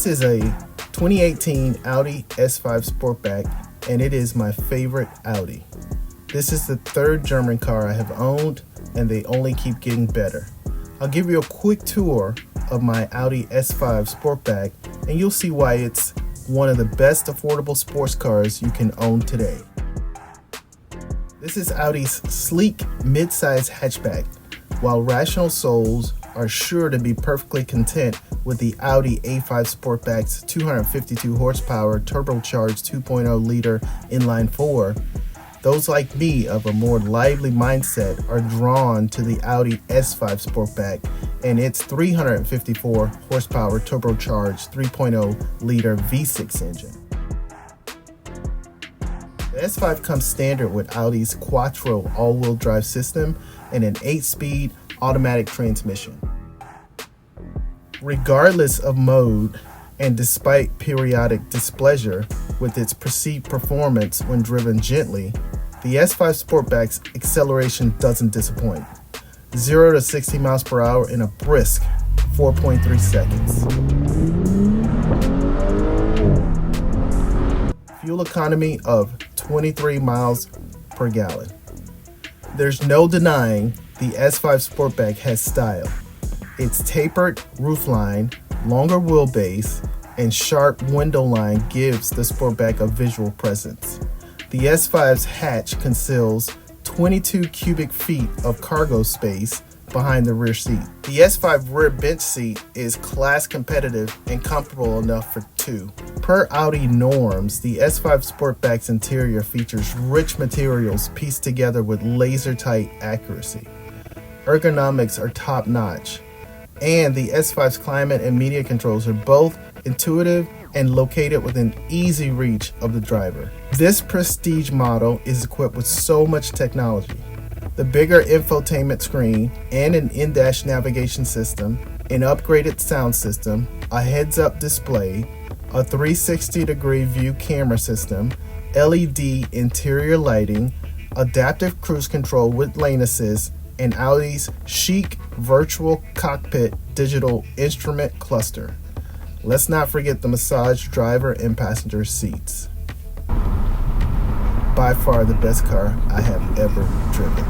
This is a 2018 Audi S5 Sportback, and it is my favorite Audi. This is the third German car I have owned, and they only keep getting better. I'll give you a quick tour of my Audi S5 Sportback, and you'll see why it's one of the best affordable sports cars you can own today. This is Audi's sleek mid-size hatchback. While rational souls are sure to be perfectly content with the Audi A5 Sportback's 252 horsepower turbocharged 2.0 liter inline-4, those like me of a more lively mindset are drawn to the Audi S5 Sportback and its 354 horsepower turbocharged 3.0 liter V6 engine. The S5 comes standard with Audi's Quattro all-wheel drive system and an 8-speed automatic transmission. Regardless of mode, and despite periodic displeasure with its perceived performance when driven gently, the S5 Sportback's acceleration doesn't disappoint. 0 to 60 miles per hour in a brisk 4.3 seconds. Fuel economy of 23 miles per gallon. There's no denying the S5 Sportback has style. Its tapered roofline, longer wheelbase, and sharp window line gives the Sportback a visual presence. The S5's hatch conceals 22 cubic feet of cargo space behind the rear seat. The S5 rear bench seat is class competitive and comfortable enough for two. Per Audi norms, the S5 Sportback's interior features rich materials pieced together with laser-tight accuracy. Ergonomics are top-notch, and the S5's climate and media controls are both intuitive and located within easy reach of the driver. This Prestige model is equipped with so much technology. The bigger infotainment screen and an in-dash navigation system, an upgraded sound system, a heads-up display, a 360-degree view camera system, LED interior lighting, adaptive cruise control with lane assist, and Audi's chic virtual cockpit digital instrument cluster. Let's not forget the massage driver and passenger seats. By far the best car I have ever driven.